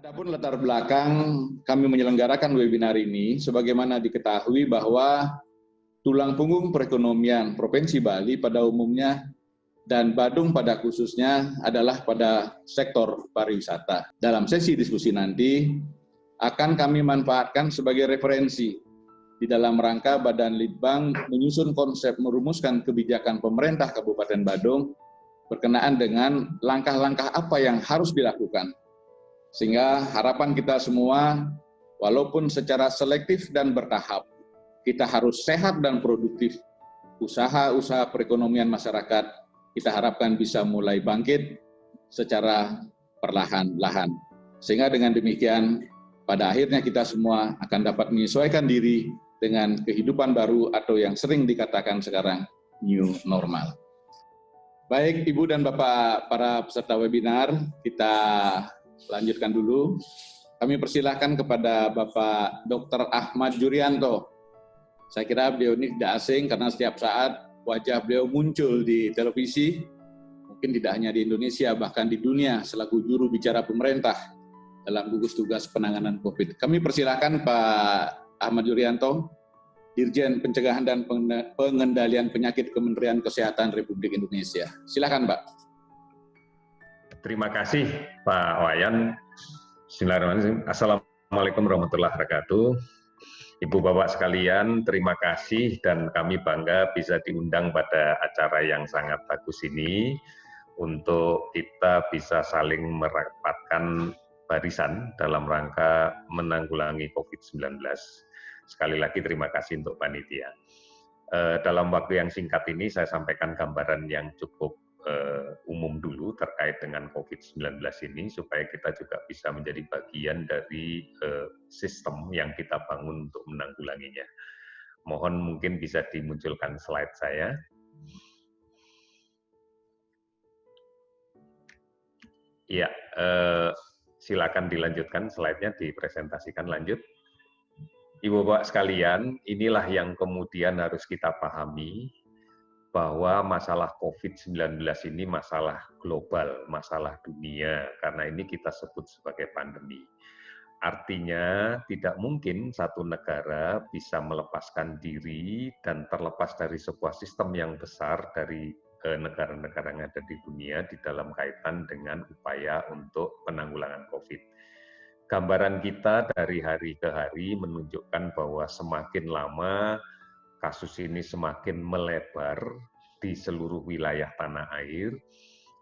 Adapun latar belakang kami menyelenggarakan webinar ini, sebagaimana diketahui bahwa tulang punggung perekonomian Provinsi Bali pada umumnya dan Badung pada khususnya adalah pada sektor pariwisata. Dalam sesi diskusi nanti akan kami manfaatkan sebagai referensi di dalam rangka Badan Litbang menyusun konsep merumuskan kebijakan pemerintah Kabupaten Badung berkenaan dengan langkah-langkah apa yang harus dilakukan. Sehingga harapan kita semua, walaupun secara selektif dan bertahap, kita harus sehat dan produktif. Usaha-usaha perekonomian masyarakat kita harapkan bisa mulai bangkit secara perlahan-lahan. Sehingga dengan demikian, pada akhirnya kita semua akan dapat menyesuaikan diri dengan kehidupan baru atau yang sering dikatakan sekarang new normal. Baik Ibu dan Bapak para peserta webinar, kita lanjutkan dulu. Kami persilahkan kepada Bapak Dr. Ahmad Jurianto. Saya kira beliau ini tidak asing karena setiap saat wajah beliau muncul di televisi, mungkin tidak hanya di Indonesia, bahkan di dunia selaku juru bicara pemerintah dalam gugus tugas penanganan COVID. Kami persilahkan Pak Ahmad Jurianto, Dirjen Pencegahan dan Pengendalian Penyakit Kementerian Kesehatan Republik Indonesia. Silakan Pak. Terima kasih Pak Wayan. Bismillahirrahmanirrahim. Assalamualaikum warahmatullahi wabarakatuh. Ibu Bapak sekalian, terima kasih dan kami bangga bisa diundang pada acara yang sangat bagus ini untuk kita bisa saling merapatkan barisan dalam rangka menanggulangi COVID-19. Sekali lagi terima kasih untuk panitia. Dalam waktu yang singkat ini saya sampaikan gambaran yang cukup umum dulu terkait dengan COVID-19 ini supaya kita juga bisa menjadi bagian dari sistem yang kita bangun untuk menanggulanginya. Mohon mungkin bisa dimunculkan slide saya. Ya, silakan dilanjutkan slide-nya, dipresentasikan lanjut. Ibu Bapak sekalian, inilah yang kemudian harus kita pahami, bahwa masalah COVID-19 ini masalah global, masalah dunia, karena ini kita sebut sebagai pandemi. Artinya tidak mungkin satu negara bisa melepaskan diri dan terlepas dari sebuah sistem yang besar dari negara-negara yang ada di dunia di dalam kaitan dengan upaya untuk penanggulangan COVID. Gambaran kita dari hari ke hari menunjukkan bahwa semakin lama kasus ini semakin melebar di seluruh wilayah tanah air,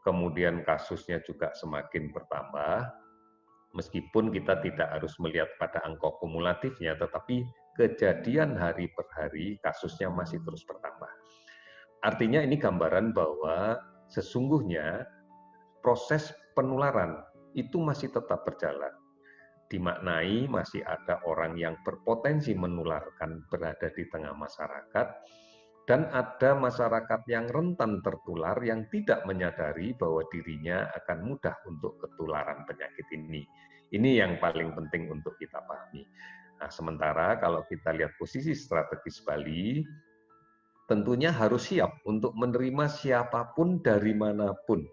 kemudian kasusnya juga semakin bertambah, meskipun kita tidak harus melihat pada angka kumulatifnya, tetapi kejadian hari per hari kasusnya masih terus bertambah. Artinya ini gambaran bahwa sesungguhnya proses penularan itu masih tetap berjalan. Dimaknai masih ada orang yang berpotensi menularkan berada di tengah masyarakat, dan ada masyarakat yang rentan tertular yang tidak menyadari bahwa dirinya akan mudah untuk ketularan penyakit ini. Ini yang paling penting untuk kita pahami. Nah, sementara kalau kita lihat posisi strategis Bali, tentunya harus siap untuk menerima siapapun dari manapun,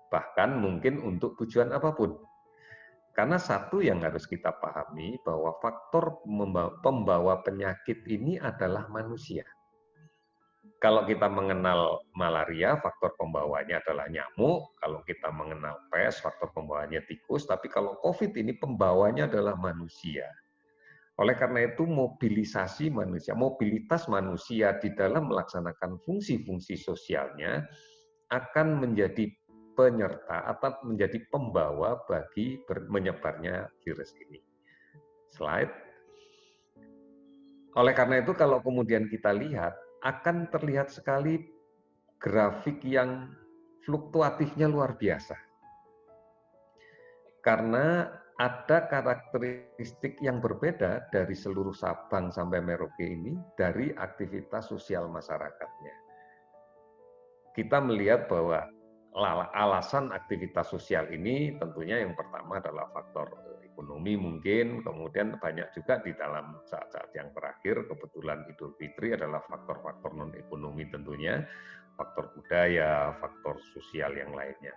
bahkan mungkin untuk tujuan apapun. Karena satu yang harus kita pahami bahwa faktor pembawa penyakit ini adalah manusia. Kalau kita mengenal malaria, faktor pembawanya adalah nyamuk. Kalau kita mengenal pes, faktor pembawanya tikus. Tapi kalau COVID ini pembawanya adalah manusia. Oleh karena itu mobilisasi manusia, mobilitas manusia di dalam melaksanakan fungsi-fungsi sosialnya akan menjadi penyerta atau menjadi pembawa bagi menyebarnya virus ini. Slide. Oleh karena itu kalau kemudian kita lihat, akan terlihat sekali grafik yang fluktuatifnya luar biasa. Karena ada karakteristik yang berbeda dari seluruh Sabang sampai Merauke ini dari aktivitas sosial masyarakatnya. Kita melihat bahwa alasan aktivitas sosial ini tentunya yang pertama adalah faktor ekonomi mungkin, kemudian banyak juga di dalam saat-saat yang terakhir, kebetulan Idul Fitri adalah faktor-faktor non-ekonomi tentunya, faktor budaya, faktor sosial yang lainnya.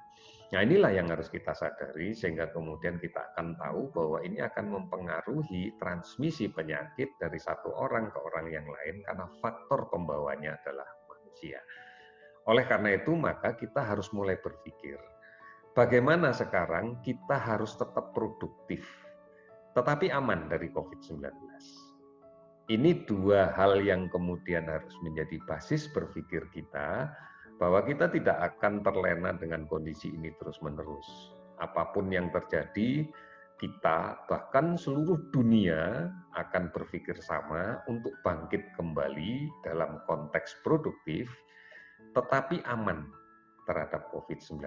Nah inilah yang harus kita sadari sehingga kemudian kita akan tahu bahwa ini akan mempengaruhi transmisi penyakit dari satu orang ke orang yang lain karena faktor pembawanya adalah manusia. Oleh karena itu maka kita harus mulai berpikir, bagaimana sekarang kita harus tetap produktif, tetapi aman dari COVID-19. Ini dua hal yang kemudian harus menjadi basis berpikir kita, bahwa kita tidak akan terlena dengan kondisi ini terus-menerus. Apapun yang terjadi, kita bahkan seluruh dunia akan berpikir sama untuk bangkit kembali dalam konteks produktif, tetapi aman terhadap COVID-19.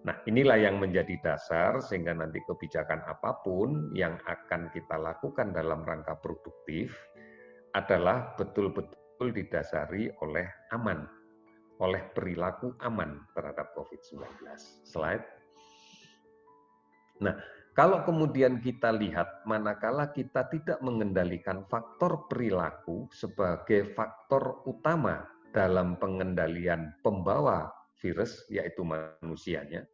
Nah, inilah yang menjadi dasar sehingga nanti kebijakan apapun yang akan kita lakukan dalam rangka produktif adalah betul-betul didasari oleh aman, oleh perilaku aman terhadap COVID-19. Slide. Nah, kalau kemudian kita lihat manakala kita tidak mengendalikan faktor perilaku sebagai faktor utama dalam pengendalian pembawa virus, yaitu manusianya,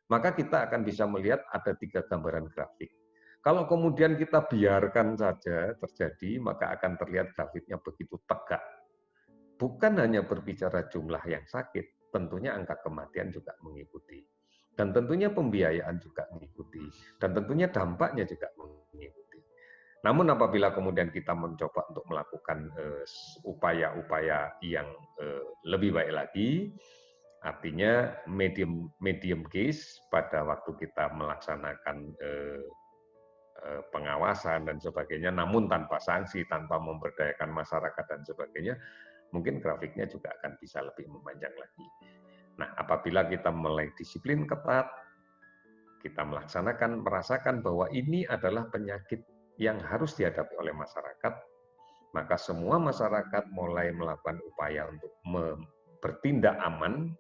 maka kita akan bisa melihat ada 3 gambaran grafik. Kalau kemudian kita biarkan saja terjadi, maka akan terlihat grafiknya begitu tegak. Bukan hanya berbicara jumlah yang sakit, tentunya angka kematian juga mengikuti. Dan tentunya pembiayaan juga mengikuti. Dan tentunya dampaknya juga mengikuti. Namun apabila kemudian kita mencoba untuk melakukan upaya-upaya yang lebih baik lagi, artinya medium case pada waktu kita melaksanakan pengawasan dan sebagainya, namun tanpa sanksi, tanpa memberdayakan masyarakat dan sebagainya, mungkin grafiknya juga akan bisa lebih memanjang lagi. Nah, apabila kita mulai disiplin ketat, kita merasakan bahwa ini adalah penyakit yang harus dihadapi oleh masyarakat, maka semua masyarakat mulai melakukan upaya untuk bertindak aman,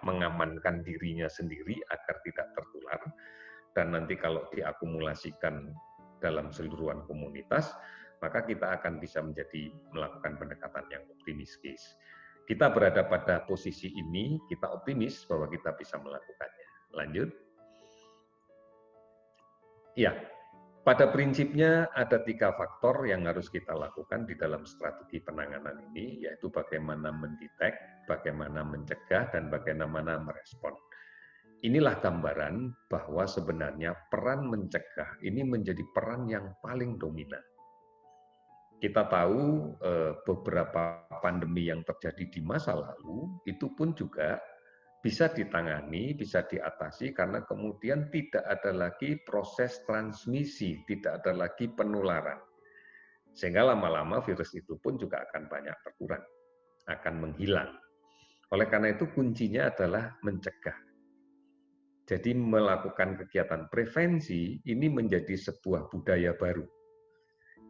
mengamankan dirinya sendiri agar tidak tertular, dan nanti kalau diakumulasikan dalam seluruhan komunitas, maka kita akan bisa melakukan pendekatan yang optimis. Kita berada pada posisi ini, kita optimis bahwa kita bisa melakukannya. Lanjut. Ya, pada prinsipnya ada 3 faktor yang harus kita lakukan di dalam strategi penanganan ini, yaitu bagaimana mendetek, bagaimana mencegah, dan bagaimana merespon. Inilah gambaran bahwa sebenarnya peran mencegah ini menjadi peran yang paling dominan. Kita tahu beberapa pandemi yang terjadi di masa lalu, itu pun juga bisa ditangani, bisa diatasi karena kemudian tidak ada lagi proses transmisi, tidak ada lagi penularan. Sehingga lama-lama virus itu pun juga akan banyak berkurang, akan menghilang. Oleh karena itu kuncinya adalah mencegah. Jadi melakukan kegiatan prevensi ini menjadi sebuah budaya baru.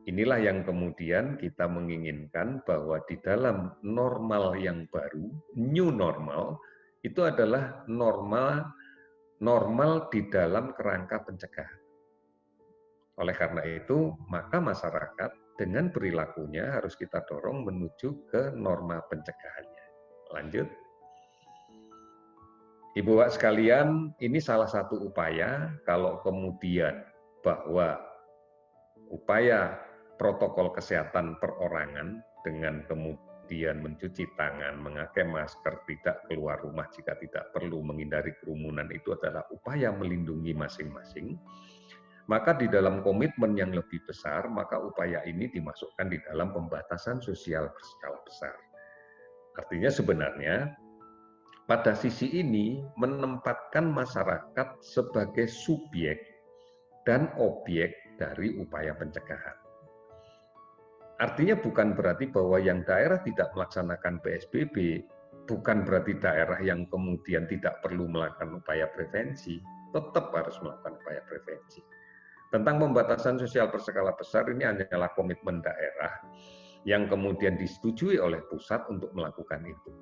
Inilah yang kemudian kita menginginkan bahwa di dalam normal yang baru, new normal, itu adalah normal di dalam kerangka pencegahan. Oleh karena itu, maka masyarakat dengan perilakunya harus kita dorong menuju ke norma pencegahannya. Lanjut. Ibu Bapak sekalian, ini salah satu upaya kalau kemudian bahwa upaya protokol kesehatan perorangan dengan kemudian mencuci tangan, memakai masker, tidak keluar rumah jika tidak perlu, menghindari kerumunan, itu adalah upaya melindungi masing-masing. Maka di dalam komitmen yang lebih besar, maka upaya ini dimasukkan di dalam pembatasan sosial berskala besar. Artinya sebenarnya pada sisi ini menempatkan masyarakat sebagai subjek dan objek dari upaya pencegahan. Artinya bukan berarti bahwa yang daerah tidak melaksanakan PSBB, bukan berarti daerah yang kemudian tidak perlu melakukan upaya prevensi, tetap harus melakukan upaya prevensi. Tentang pembatasan sosial berskala besar ini hanyalah komitmen daerah yang kemudian disetujui oleh pusat untuk melakukan itu.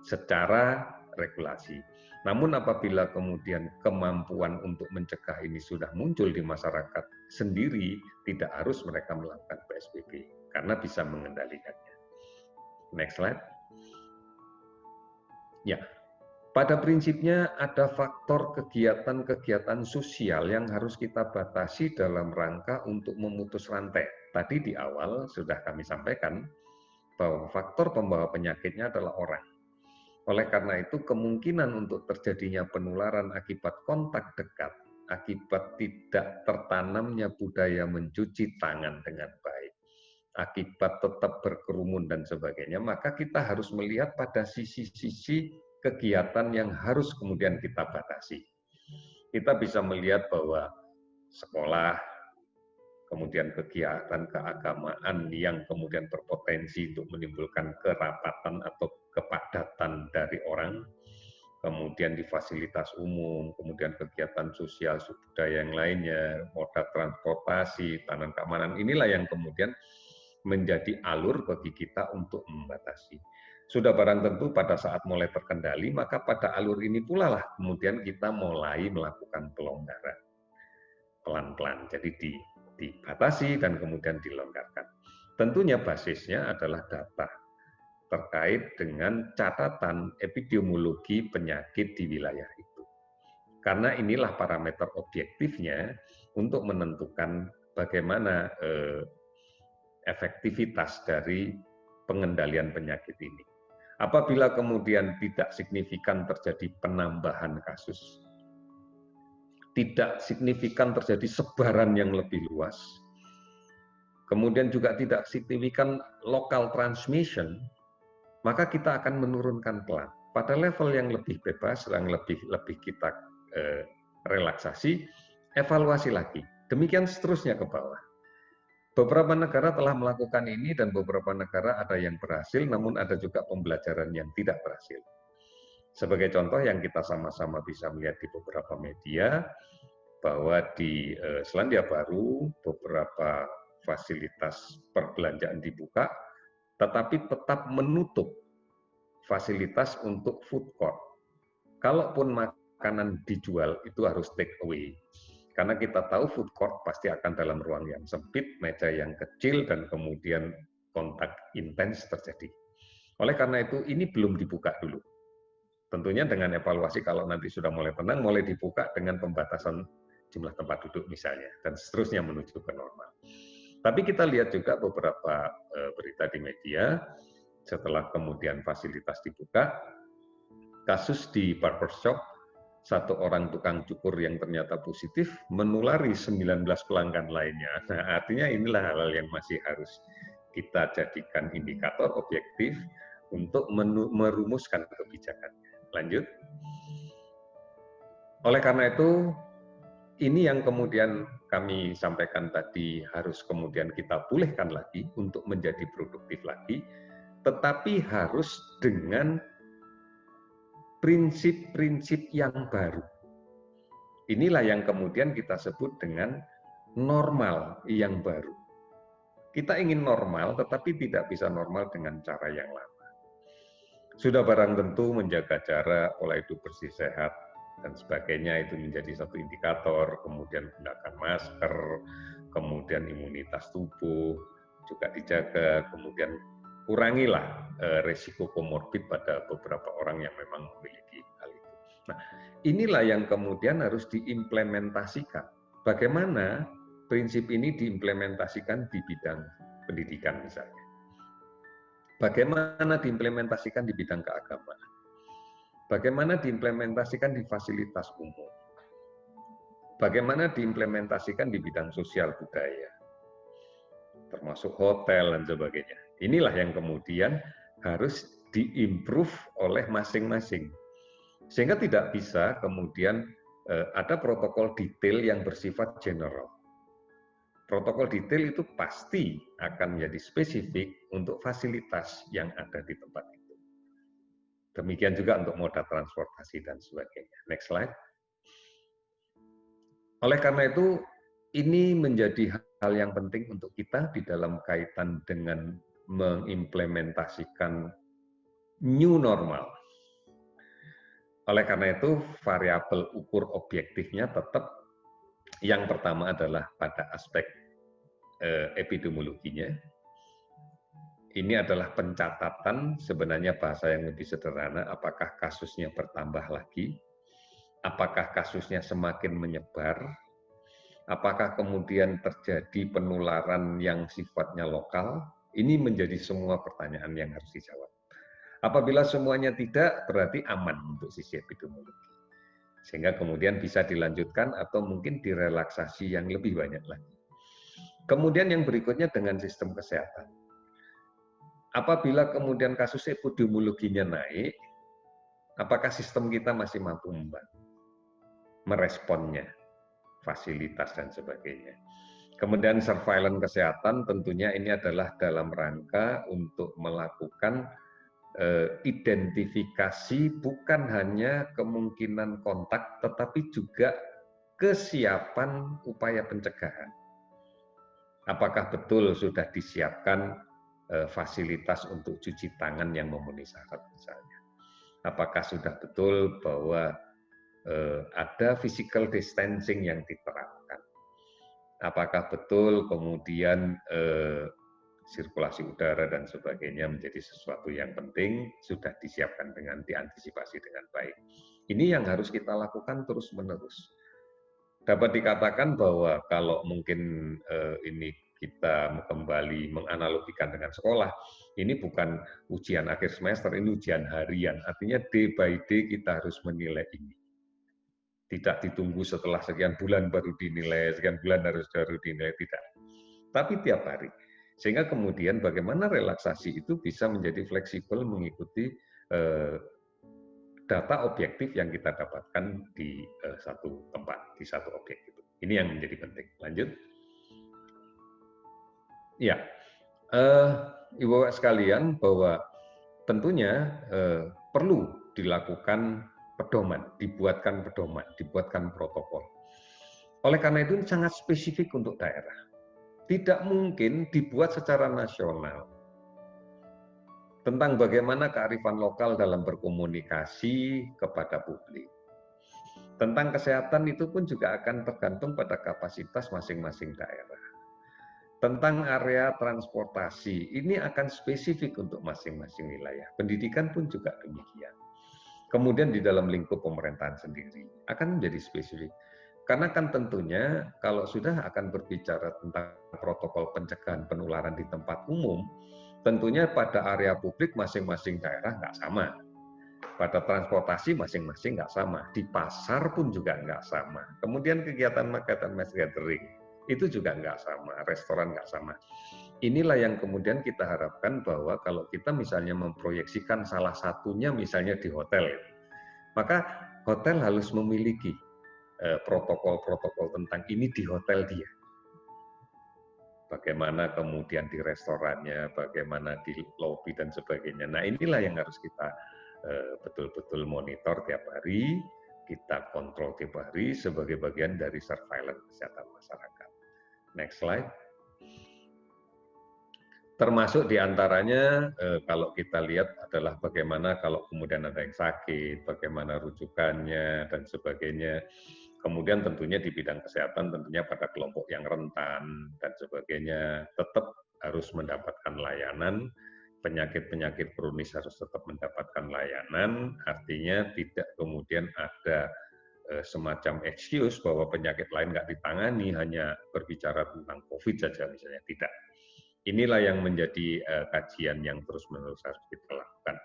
Secara regulasi. Namun apabila kemudian kemampuan untuk mencegah ini sudah muncul di masyarakat sendiri, tidak harus mereka melakukan PSBB karena bisa mengendalikannya. Next slide. Ya, pada prinsipnya ada faktor kegiatan-kegiatan sosial yang harus kita batasi dalam rangka untuk memutus rantai. Tadi di awal sudah kami sampaikan bahwa faktor pembawa penyakitnya adalah orang. Oleh karena itu, kemungkinan untuk terjadinya penularan akibat kontak dekat, akibat tidak tertanamnya budaya mencuci tangan dengan baik, akibat tetap berkerumun dan sebagainya, maka kita harus melihat pada sisi-sisi kegiatan yang harus kemudian kita batasi. Kita bisa melihat bahwa sekolah, kemudian kegiatan keagamaan yang kemudian berpotensi untuk menimbulkan kerapatan atau kepadatan dari orang, kemudian di fasilitas umum, kemudian kegiatan sosial budaya yang lainnya, moda transportasi, tahanan keamanan, inilah yang kemudian menjadi alur bagi kita untuk membatasi. Sudah barang tentu pada saat mulai terkendali, maka pada alur ini pula lah kemudian kita mulai melakukan pelonggaran. Pelan-pelan, jadi dibatasi dan kemudian dilonggarkan. Tentunya basisnya adalah data terkait dengan catatan epidemiologi penyakit di wilayah itu. Karena inilah parameter objektifnya untuk menentukan bagaimana efektivitas dari pengendalian penyakit ini. Apabila kemudian tidak signifikan terjadi penambahan kasus, tidak signifikan terjadi sebaran yang lebih luas, kemudian juga tidak signifikan local transmission, maka kita akan menurunkan pelan. Pada level yang lebih bebas, yang lebih kita relaksasi, evaluasi lagi. Demikian seterusnya ke bawah. Beberapa negara telah melakukan ini dan beberapa negara ada yang berhasil, namun ada juga pembelajaran yang tidak berhasil. Sebagai contoh yang kita sama-sama bisa melihat di beberapa media, bahwa di Selandia Baru beberapa fasilitas perbelanjaan dibuka, tetapi tetap menutup fasilitas untuk food court. Kalaupun makanan dijual itu harus take away. Karena kita tahu food court pasti akan dalam ruang yang sempit, meja yang kecil, dan kemudian kontak intens terjadi. Oleh karena itu, ini belum dibuka dulu. Tentunya dengan evaluasi kalau nanti sudah mulai tenang, mulai dibuka dengan pembatasan jumlah tempat duduk misalnya, dan seterusnya menuju ke normal. Tapi kita lihat juga beberapa berita di media, setelah kemudian fasilitas dibuka, kasus di barbershop, satu orang tukang cukur yang ternyata positif, menulari 19 pelanggan lainnya. Nah, artinya inilah hal-hal yang masih harus kita jadikan indikator objektif untuk merumuskan kebijakannya. Lanjut. Oleh karena itu, ini yang kemudian kami sampaikan tadi harus kemudian kita pulihkan lagi untuk menjadi produktif lagi, tetapi harus dengan prinsip-prinsip yang baru. Inilah yang kemudian kita sebut dengan normal yang baru. Kita ingin normal, tetapi tidak bisa normal dengan cara yang lama. Sudah barang tentu menjaga jarak, pola hidup bersih sehat, dan sebagainya itu menjadi satu indikator, kemudian gunakan masker, kemudian imunitas tubuh juga dijaga, kemudian kurangilah resiko komorbid pada beberapa orang yang memang memiliki hal itu. Nah, inilah yang kemudian harus diimplementasikan. Bagaimana prinsip ini diimplementasikan di bidang pendidikan misalnya? Bagaimana diimplementasikan di bidang keagamaan? Bagaimana diimplementasikan di fasilitas umum? Bagaimana diimplementasikan di bidang sosial budaya? Termasuk hotel dan sebagainya. Inilah yang kemudian harus diimprove oleh masing-masing. Sehingga tidak bisa kemudian ada protokol detail yang bersifat general. Protokol detail itu pasti akan menjadi spesifik untuk fasilitas yang ada di tempat itu. Demikian juga untuk moda transportasi dan sebagainya. Next slide. Oleh karena itu, ini menjadi hal yang penting untuk kita di dalam kaitan dengan mengimplementasikan new normal. Oleh karena itu, variabel ukur objektifnya tetap yang pertama adalah pada aspek epidemiologinya. Ini adalah pencatatan, sebenarnya bahasa yang lebih sederhana, apakah kasusnya bertambah lagi, apakah kasusnya semakin menyebar, apakah kemudian terjadi penularan yang sifatnya lokal. Ini menjadi semua pertanyaan yang harus dijawab. Apabila semuanya tidak, berarti aman untuk sisi epidemiologi. Sehingga kemudian bisa dilanjutkan atau mungkin direlaksasi yang lebih banyak lagi. Kemudian yang berikutnya dengan sistem kesehatan. Apabila kemudian kasus epidemiologinya naik, apakah sistem kita masih mampu membantu, meresponnya, fasilitas dan sebagainya. Kemudian surveillance kesehatan tentunya ini adalah dalam rangka untuk melakukan identifikasi bukan hanya kemungkinan kontak, tetapi juga kesiapan upaya pencegahan. Apakah betul sudah disiapkan fasilitas untuk cuci tangan yang memenuhi syarat misalnya? Apakah sudah betul bahwa ada physical distancing yang diterapkan? Apakah betul kemudian sirkulasi udara dan sebagainya menjadi sesuatu yang penting, sudah disiapkan dengan diantisipasi dengan baik. Ini yang harus kita lakukan terus-menerus. Dapat dikatakan bahwa kalau mungkin ini kita kembali menganalogikan dengan sekolah, ini bukan ujian akhir semester, ini ujian harian. Artinya day by day kita harus menilai ini. Tidak ditunggu setelah sekian bulan baru dinilai, sekian bulan harus baru dinilai, tidak. Tapi tiap hari. Sehingga kemudian bagaimana relaksasi itu bisa menjadi fleksibel mengikuti data objektif yang kita dapatkan di satu tempat, di satu objek itu. Ini yang menjadi penting. Lanjut. Ya, Ibu Bapak sekalian, bahwa tentunya perlu dilakukan pedoman, dibuatkan pedoman, dibuatkan protokol. Oleh karena itu sangat spesifik untuk daerah. Tidak mungkin dibuat secara nasional tentang bagaimana kearifan lokal dalam berkomunikasi kepada publik. Tentang kesehatan itu pun juga akan tergantung pada kapasitas masing-masing daerah. Tentang area transportasi, ini akan spesifik untuk masing-masing wilayah. Pendidikan pun juga demikian. Kemudian di dalam lingkup pemerintahan sendiri akan menjadi spesifik. Karena kan tentunya kalau sudah akan berbicara tentang protokol pencegahan penularan di tempat umum, tentunya pada area publik masing-masing daerah nggak sama. Pada transportasi masing-masing nggak sama. Di pasar pun juga nggak sama. Kemudian kegiatan mass gathering itu juga nggak sama, restoran nggak sama. Inilah yang kemudian kita harapkan bahwa kalau kita misalnya memproyeksikan salah satunya misalnya di hotel, maka hotel harus memiliki protokol-protokol tentang ini di hotel dia. Bagaimana kemudian di restorannya, bagaimana di lobi dan sebagainya. Nah inilah yang harus kita betul-betul monitor tiap hari, kita kontrol tiap hari sebagai bagian dari surveillance kesehatan masyarakat. Next slide. Termasuk diantaranya kalau kita lihat adalah bagaimana kalau kemudian ada yang sakit, bagaimana rujukannya dan sebagainya. Kemudian tentunya di bidang kesehatan tentunya pada kelompok yang rentan dan sebagainya tetap harus mendapatkan layanan. Penyakit-penyakit kronis harus tetap mendapatkan layanan, artinya tidak kemudian ada semacam excuse bahwa penyakit lain nggak ditangani, hanya berbicara tentang COVID saja misalnya, tidak. Inilah yang menjadi kajian yang terus-menerus harus kita lakukan.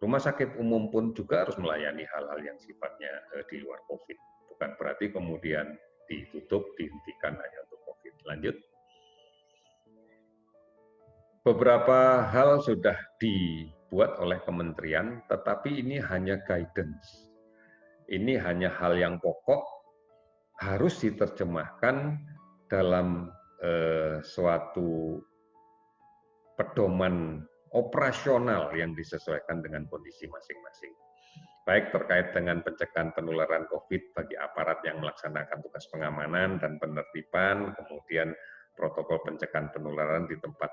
Rumah sakit umum pun juga harus melayani hal-hal yang sifatnya di luar COVID. Bukan berarti kemudian ditutup, dihentikan hanya untuk COVID. Lanjut. Beberapa hal sudah dibuat oleh kementerian, tetapi ini hanya guidance. Ini hanya hal yang pokok, harus diterjemahkan dalam suatu pedoman operasional yang disesuaikan dengan kondisi masing-masing. Baik terkait dengan pencegahan penularan COVID bagi aparat yang melaksanakan tugas pengamanan dan penertiban, kemudian protokol pencegahan penularan di tempat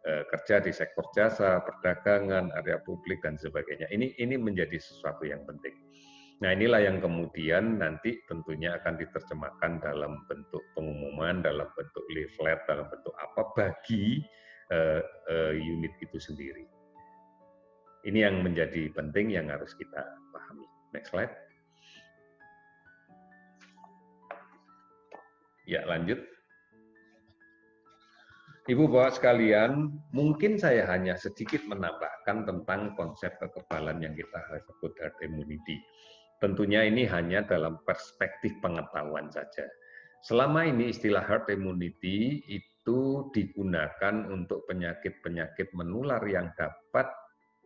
kerja di sektor jasa, perdagangan, area publik dan sebagainya. Ini menjadi sesuatu yang penting. Nah, inilah yang kemudian nanti tentunya akan diterjemahkan dalam bentuk pengumuman, dalam bentuk leaflet, dalam bentuk apa bagi unit itu sendiri. Ini yang menjadi penting yang harus kita pahami. Next slide. Ya, lanjut. Ibu Bapak sekalian, mungkin saya hanya sedikit menambahkan tentang konsep kekebalan yang kita sebut herd immunity. Tentunya ini hanya dalam perspektif pengetahuan saja. Selama ini istilah herd immunity itu digunakan untuk penyakit-penyakit menular yang dapat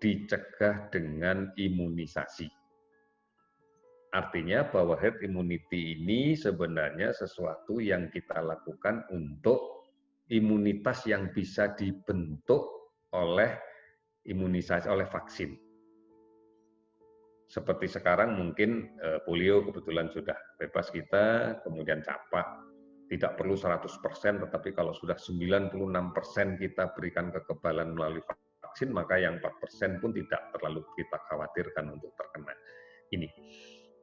dicegah dengan imunisasi. Artinya bahwa herd immunity ini sebenarnya sesuatu yang kita lakukan untuk imunitas yang bisa dibentuk oleh imunisasi, oleh vaksin. Seperti sekarang mungkin polio kebetulan sudah bebas kita, kemudian campak. Tidak perlu 100%, tetapi kalau sudah 96% kita berikan kekebalan melalui vaksin, maka yang 4% pun tidak terlalu kita khawatirkan untuk terkena. Ini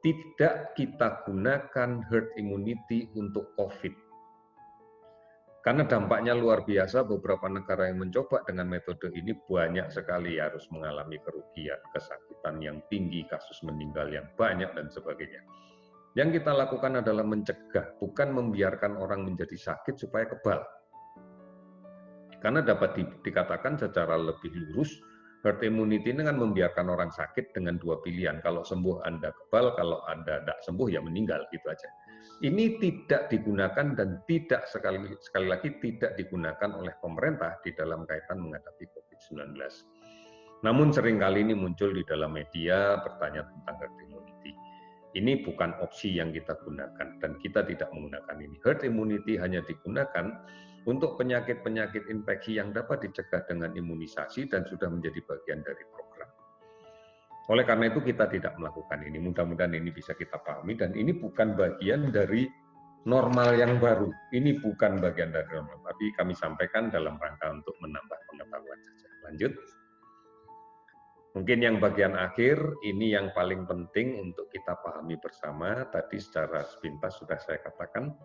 tidak kita gunakan herd immunity untuk COVID. Karena dampaknya luar biasa, beberapa negara yang mencoba dengan metode ini banyak sekali harus mengalami kerugian, kesakitan yang tinggi, kasus meninggal yang banyak, dan sebagainya. Yang kita lakukan adalah mencegah, bukan membiarkan orang menjadi sakit supaya kebal. Karena dapat dikatakan secara lebih lurus, herd immunity ini kan membiarkan orang sakit dengan dua pilihan. Kalau sembuh Anda kebal, kalau Anda tidak sembuh ya meninggal, gitu aja. Ini tidak digunakan dan tidak sekali lagi tidak digunakan oleh pemerintah di dalam kaitan menghadapi COVID-19. Namun seringkali ini muncul di dalam media bertanya tentang herd immunity. Ini bukan opsi yang kita gunakan dan kita tidak menggunakan ini. Herd immunity hanya digunakan untuk penyakit-penyakit infeksi yang dapat dicegah dengan imunisasi dan sudah menjadi bagian dari program. Oleh karena itu kita tidak melakukan ini. Mudah-mudahan ini bisa kita pahami dan ini bukan bagian dari normal yang baru. Ini bukan bagian dari normal, tapi kami sampaikan dalam rangka untuk menambah pengetahuan saja. Lanjut. Mungkin yang bagian akhir ini yang paling penting untuk kita pahami bersama. Tadi secara sepintas sudah saya katakan.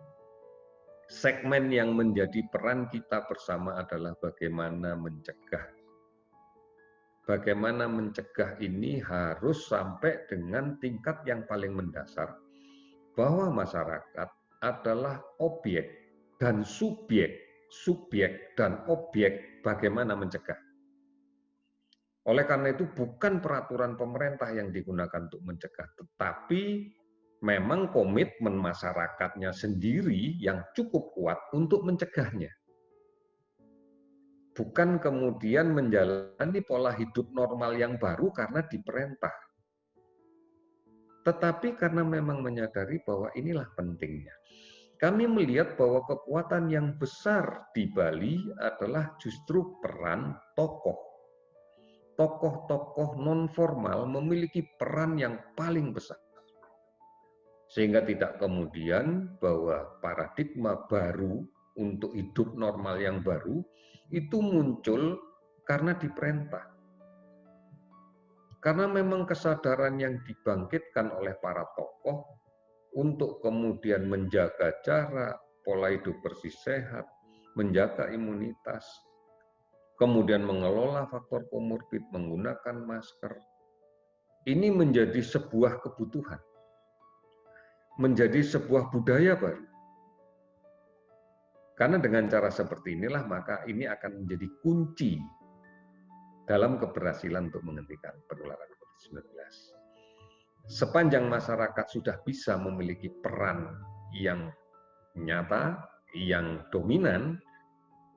Segmen yang menjadi peran kita bersama adalah bagaimana mencegah. Bagaimana mencegah ini harus sampai dengan tingkat yang paling mendasar, bahwa masyarakat adalah objek dan subjek dan objek bagaimana mencegah. Oleh karena itu bukan peraturan pemerintah yang digunakan untuk mencegah, tetapi memang komitmen masyarakatnya sendiri yang cukup kuat untuk mencegahnya. Bukan kemudian menjalani pola hidup normal yang baru karena diperintah. Tetapi karena memang menyadari bahwa inilah pentingnya. Kami melihat bahwa kekuatan yang besar di Bali adalah justru peran tokoh. Tokoh-tokoh non-formal memiliki peran yang paling besar. Sehingga tidak kemudian bahwa paradigma baru untuk hidup normal yang baru itu muncul karena diperintah. Karena memang kesadaran yang dibangkitkan oleh para tokoh untuk kemudian menjaga jarak, pola hidup bersih sehat, menjaga imunitas, kemudian mengelola faktor komorbid, menggunakan masker, ini menjadi sebuah kebutuhan, menjadi sebuah budaya baru. Karena dengan cara seperti inilah maka ini akan menjadi kunci dalam keberhasilan untuk menghentikan penularan COVID-19. Sepanjang masyarakat sudah bisa memiliki peran yang nyata, yang dominan,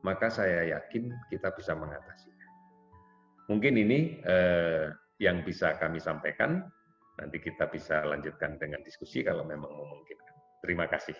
maka saya yakin kita bisa mengatasinya. Mungkin ini yang bisa kami sampaikan. Nanti kita bisa lanjutkan dengan diskusi kalau memang memungkinkan. Terima kasih.